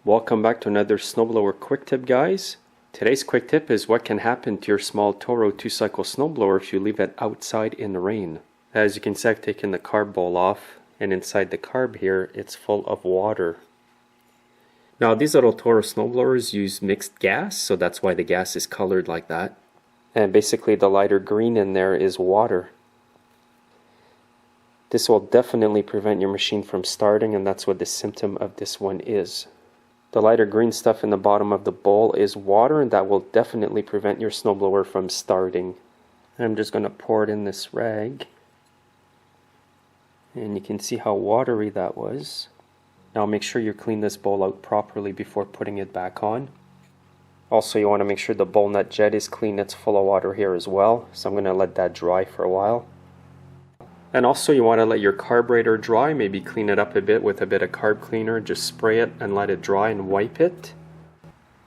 Welcome back to another snowblower quick tip, guys. Today's quick tip is what can happen to your small Toro 2-cycle snowblower if you leave it outside in the rain. As you can see, I've taken the carb bowl off, and inside the carb here it's full of water. Now these little Toro snowblowers use mixed gas, so that's why the gas is colored like that. And basically the lighter green in there is water. This will definitely prevent your machine from starting, and that's what the symptom of this one is. The lighter green stuff in the bottom of the bowl is water, and that will definitely prevent your snowblower from starting. I'm just going to pour it in this rag. And you can see how watery that was. Now make sure you clean this bowl out properly before putting it back on. Also, you want to make sure the bowl nut jet is clean. It's full of water here as well, so I'm going to let that dry for a while. And also you want to let your carburetor dry, maybe clean it up a bit with a bit of carb cleaner, just spray it and let it dry and wipe it.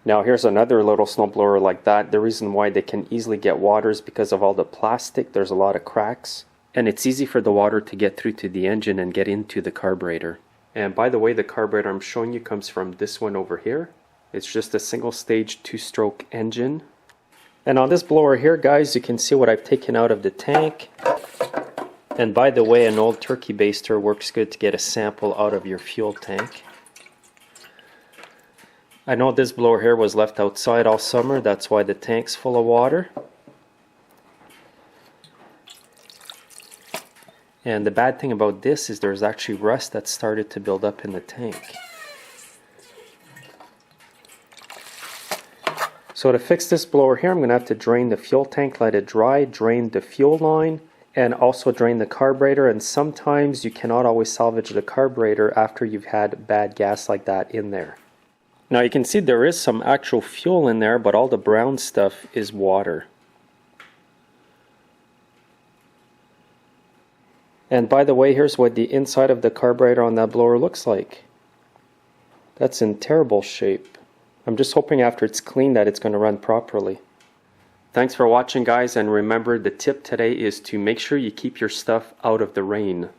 Now here's another little snowblower like that. The reason why they can easily get water is because of all the plastic. There's a lot of cracks, and it's easy for the water to get through to the engine and get into the carburetor. And by the way, the carburetor I'm showing you comes from this one over here. It's just a single stage 2-stroke engine. And on this blower here, guys, you can see what I've taken out of the tank. And by the way, an old turkey baster works good to get a sample out of your fuel tank. I know this blower here was left outside all summer, that's why the tank's full of water. And the bad thing about this is there's actually rust that started to build up in the tank. So to fix this blower here, I'm going to have to drain the fuel tank, let it dry, drain the fuel line, and also drain the carburetor. And sometimes you cannot always salvage the carburetor after you've had bad gas like that in there. Now you can see there is some actual fuel in there, but all the brown stuff is water. And by the way, here's what the inside of the carburetor on that blower looks like. That's in terrible shape. I'm just hoping after it's cleaned that it's going to run properly. Thanks for watching, guys, and remember the tip today is to make sure you keep your stuff out of the rain.